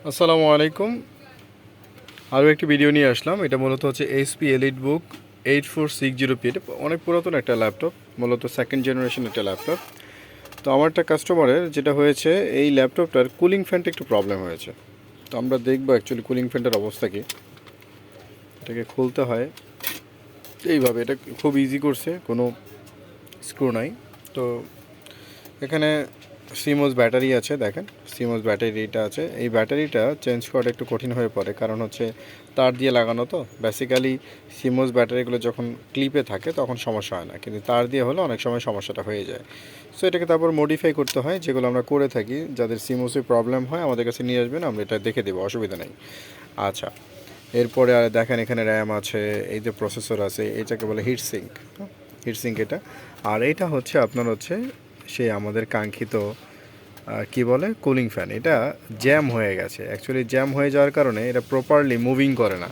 আসসালামু আলাইকুম। আরও একটি ভিডিও নিয়ে আসলাম। এটা মূলত হচ্ছে এইচপি এলিটবুক 8460P। এটা অনেক পুরাতন একটা ল্যাপটপ, মূলত সেকেন্ড জেনারেশন একটা ল্যাপটপ। তো আমার একটা কাস্টমারের যেটা হয়েছে, এই ল্যাপটপটার কুলিং ফ্যানটা একটু প্রবলেম হয়েছে। তো আমরা দেখবো অ্যাকচুয়ালি কুলিং ফ্যানটার অবস্থা কী। এটাকে খুলতে হয় এইভাবে, এটা খুব ইজি করছে, কোনো স্ক্রু নাই। তো এখানে সিমোস ব্যাটারি আছে, দেখেন সিমোস ব্যাটারিটা আছে। এই ব্যাটারিটা চেঞ্জ করাটা একটু কঠিন হয়ে পড়ে, কারণ হচ্ছে তার দিয়ে লাগানো। তো বেসিক্যালি সিমোস ব্যাটারিগুলো যখন ক্লিপে থাকে তখন সমস্যা হয় না, কিন্তু তার দিয়ে হলে অনেক সময় সমস্যাটা হয়ে যায়। সো এটাকে তারপর মডিফাই করতে হয়, যেগুলো আমরা করে থাকি। যাদের সিমোসে প্রবলেম হয় আমাদের কাছে নিয়ে আসবেন, আমরা এটা দেখে দেবো, অসুবিধা নেই। আচ্ছা, এরপরে আর দেখেন এখানে র্যাম আছে, এই যে প্রসেসর আছে, এটাকে বলে হিটসিঙ্ক। হিটসিঙ্ক এটা। আর এটা হচ্ছে আপনার হচ্ছে সেই আমাদের কাঙ্ক্ষিত কি বলে কুলিং ফ্যান। এটা জ্যাম হয়ে গেছে, অ্যাকচুয়ালি জ্যাম হয়ে যাওয়ার কারণে এটা প্রপারলি মুভিং করে না,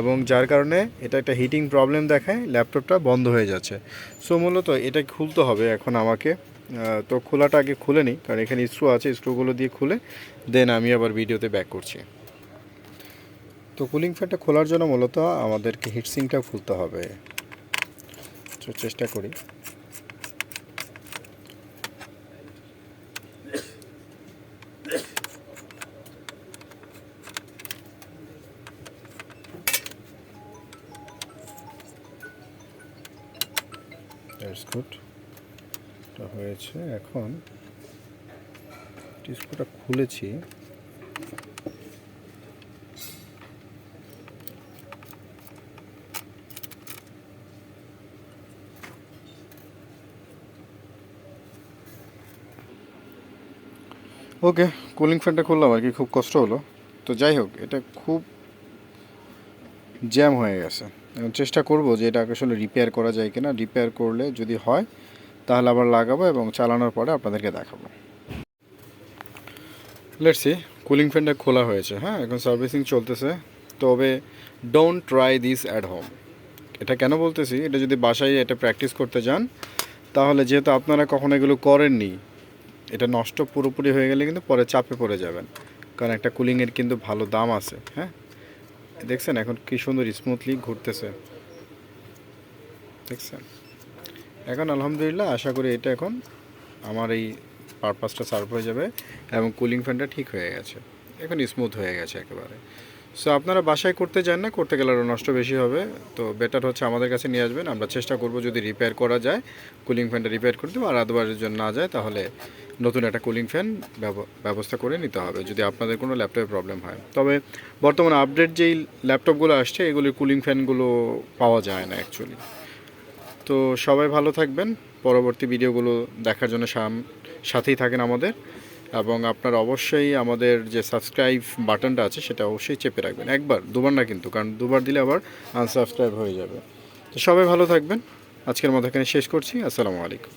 এবং যার কারণে এটা একটা হিটিং প্রবলেম দেখায়, ল্যাপটপটা বন্ধ হয়ে যাচ্ছে। সো মূলত এটা খুলতে হবে এখন আমাকে। তো খোলাটা আগে খুলে নিই, কারণ এখানে স্ক্রু আছে, স্ক্রুগুলো দিয়ে খুলে দেন আমি আবার ভিডিওতে ব্যাক করছি। তো কুলিং ফ্যানটা খোলার জন্য মূলত আমাদেরকে হিটসিঙ্কটা খুলতে হবে। তো চেষ্টা করি। দ্যাটস গুড, এটা হয়েছে। এখন স্ক্রুটা খুলেছি। ওকে, কুলিং ফ্যানটা খুললাম আর কি, খুব কষ্ট হলো। তো যাই হোক, এটা খুব জ্যাম হয়ে গেছে। এখন চেষ্টা করব যে এটা আসলে রিপেয়ার করা যায় কিনা। রিপেয়ার করলে যদি হয় তাহলে আবার লাগাবো এবং চালানোর পরে আপনাদেরকে দেখাবো। লেটস সি, কুলিং ফ্যানটা খোলা হয়েছে। হ্যাঁ, এখন সার্ভিসিং চলতেছে। তবে don't try this at home. এটা কেন বলতেছি, এটা যদি বাসায় এটা প্র্যাকটিস করতে যান, তাহলে যেহেতু আপনারা কখনো এগুলো করেননি, এটা নষ্ট পুরোপুরি হয়ে গেলে কিন্তু পরে চাপে পড়ে যাবেন, কারণ একটা কুলিংয়ের কিন্তু ভালো দাম আছে। হ্যাঁ, দেখছেন এখন কি সুন্দর স্মুথলি ঘুরতেছে, দেখছেন। এখন আলহামদুলিল্লাহ, আশা করি এটা এখন আমার এই পারপাসটা সার্ভ হয়ে যাবে এবং কুলিং ফ্যানটা ঠিক হয়ে গেছে, এখন স্মুথ হয়ে গেছে একেবারে। সো আপনারা বাসায় করতে যান না, করতে গেলে আরও নষ্ট বেশি হবে। তো বেটার হচ্ছে আমাদের কাছে নিয়ে আসবেন, আমরা চেষ্টা করব যদি রিপেয়ার করা যায় কুলিং ফ্যানটা রিপেয়ার করতে, আর আদারওয়াইজ যদি না যায় তাহলে নতুন একটা কুলিং ফ্যান ব্যবস্থা করে নিতে হবে, যদি আপনাদের কোনো ল্যাপটপে প্রবলেম হয়। তবে বর্তমানে আপডেট যেই ল্যাপটপগুলো আসছে, এগুলির কুলিং ফ্যানগুলো পাওয়া যায় না অ্যাকচুয়ালি। তো সবাই ভালো থাকবেন, পরবর্তী ভিডিওগুলো দেখার জন্য সাথেই থাকেন আমাদের, এবং আপনারা অবশ্যই আমাদের যে সাবস্ক্রাইব বাটনটা আছে সেটা অবশ্যই চেপে রাখবেন। একবার দুবার না কিন্তু, কারণ দুবার দিলে আবার আনসাবস্ক্রাইব হয়ে যাবে। তো সবাই ভালো থাকবেন, আজকের মতো এখানে শেষ করছি। আসসালামু আলাইকুম।